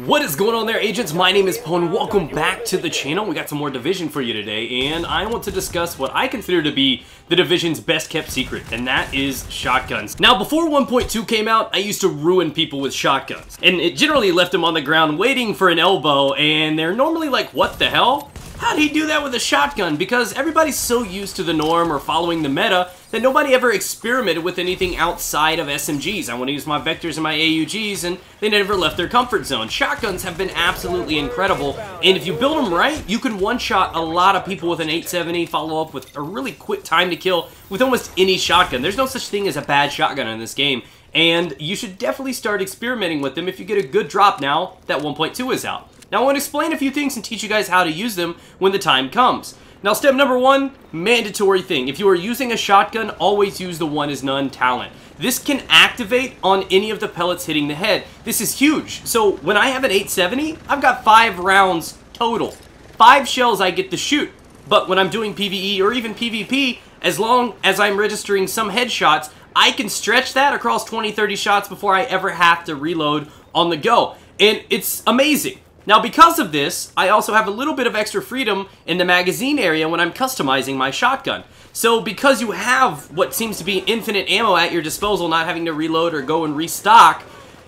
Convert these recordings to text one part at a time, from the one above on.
What is going on there, agents? My name is Poe and welcome back to the channel. We got some more Division for you today, and I want to discuss what I consider to be the Division's best kept secret, and that is shotguns. Now, before 1.2 came out, I used to ruin people with shotguns, and it generally left them on the ground waiting for an elbow, and they're normally like, what the hell? How'd he do that with a shotgun? Because everybody's so used to the norm or following the meta that nobody ever experimented with anything outside of SMGs. I want to use my Vectors and my AUGs, and they never left their comfort zone. Shotguns have been absolutely incredible, and if you build them right, you can one-shot a lot of people with an 870, follow up with a really quick time to kill with almost any shotgun. There's no such thing as a bad shotgun in this game, and you should definitely start experimenting with them if you get a good drop now that 1.2 is out. Now, I want to explain a few things and teach you guys how to use them when the time comes. Now, step number one, mandatory thing. If you are using a shotgun, always use the one is none talent. This can activate on any of the pellets hitting the head. This is huge. So, when I have an 870, I've got 5 rounds total. 5 shells I get to shoot. But when I'm doing PvE or even PvP, as long as I'm registering some headshots, I can stretch that across 20-30 shots before I ever have to reload on the go. And it's amazing. Now, because of this, I also have a little bit of extra freedom in the magazine area when I'm customizing my shotgun. So, because you have what seems to be infinite ammo at your disposal, not having to reload or go and restock,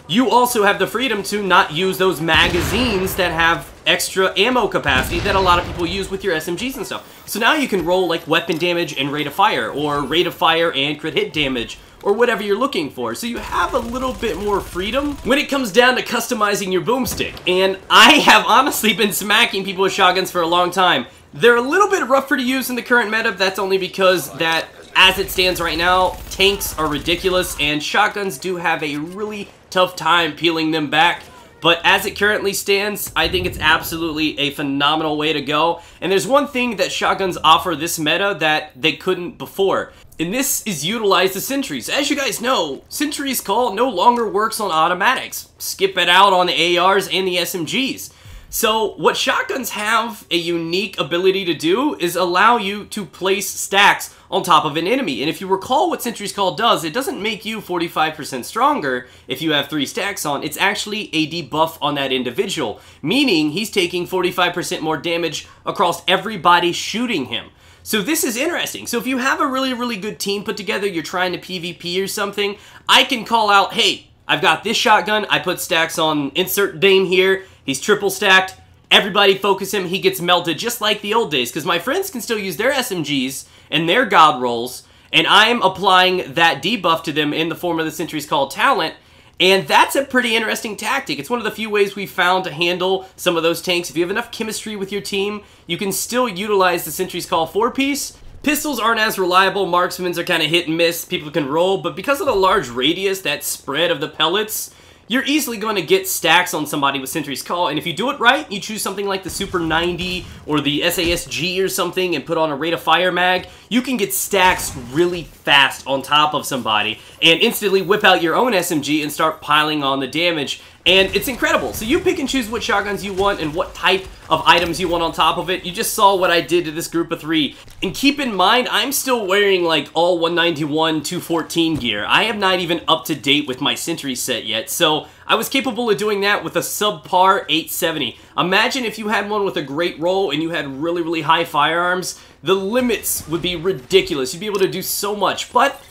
you also have the freedom to not use those magazines that have extra ammo capacity that a lot of people use with your SMGs and stuff. So now you can roll like weapon damage and rate of fire, or rate of fire and crit hit damage, or whatever you're looking for. So you have a little bit more freedom when it comes down to customizing your boomstick. And I have honestly been smacking people with shotguns for a long time. They're a little bit rougher to use in the current meta. That's only because that, as it stands right now, tanks are ridiculous and shotguns do have a really tough time peeling them back. But as it currently stands, I think it's absolutely a phenomenal way to go. And there's one thing that shotguns offer this meta that they couldn't before, and this is utilize the sentries. As you guys know, Sentry's Call no longer works on automatics. Skip it out on the ARs and the SMGs. So what shotguns have a unique ability to do is allow you to place stacks on top of an enemy. And if you recall what Sentry's Call does, it doesn't make you 45% stronger if you have 3 stacks on. It's actually a debuff on that individual, meaning he's taking 45% more damage across everybody shooting him. So this is interesting. So if you have a really good team put together, you're trying to PvP or something, I can call out, hey, I've got this shotgun, I put stacks on insert Dame here, he's triple stacked, everybody focus him, he gets melted just like the old days, because my friends can still use their SMGs and their god rolls, and I'm applying that debuff to them in the form of the Sentry's Call talent, and that's a pretty interesting tactic. It's one of the few ways we've found to handle some of those tanks. If you have enough chemistry with your team, you can still utilize the Sentry's Call 4-piece. Pistols aren't as reliable, marksmen's are kind of hit and miss, people can roll, but because of the large radius, that spread of the pellets, you're easily going to get stacks on somebody with Sentry's Call, and if you do it right, you choose something like the Super 90 or the SASG or something and put on a rate of fire mag, you can get stacks really fast on top of somebody and instantly whip out your own SMG and start piling on the damage. And it's incredible. So you pick and choose what shotguns you want and what type of items you want on top of it. You just saw what I did to this group of 3. And keep in mind, I'm still wearing like all 191, 214 gear. I am not even up to date with my Sentry set yet. So I was capable of doing that with a subpar 870. Imagine if you had one with a great roll and you had really high firearms. The limits would be ridiculous. You'd be able to do so much. But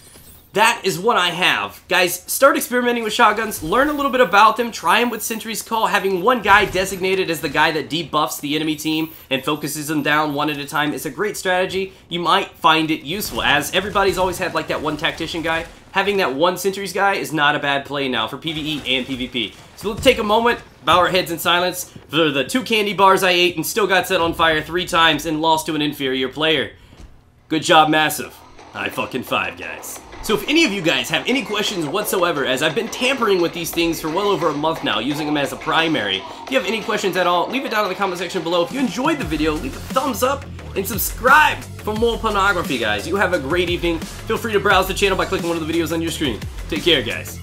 that is what I have. Guys, start experimenting with shotguns, learn a little bit about them, try them with Sentry's Call. Having one guy designated as the guy that debuffs the enemy team and focuses them down one at a time is a great strategy. You might find it useful, as everybody's always had like that one tactician guy. Having that one Sentry's guy is not a bad play now for PvE and PvP. So let's take a moment, bow our heads in silence for the 2 candy bars I ate and still got set on fire 3 times and lost to an inferior player. Good job, Massive. High fucking 5, guys. So if any of you guys have any questions whatsoever, as I've been tampering with these things for well over a month now, using them as a primary, if you have any questions at all, leave it down in the comment section below. If you enjoyed the video, leave a thumbs up and subscribe for more pornography, guys. You have a great evening. Feel free to browse the channel by clicking one of the videos on your screen. Take care, guys.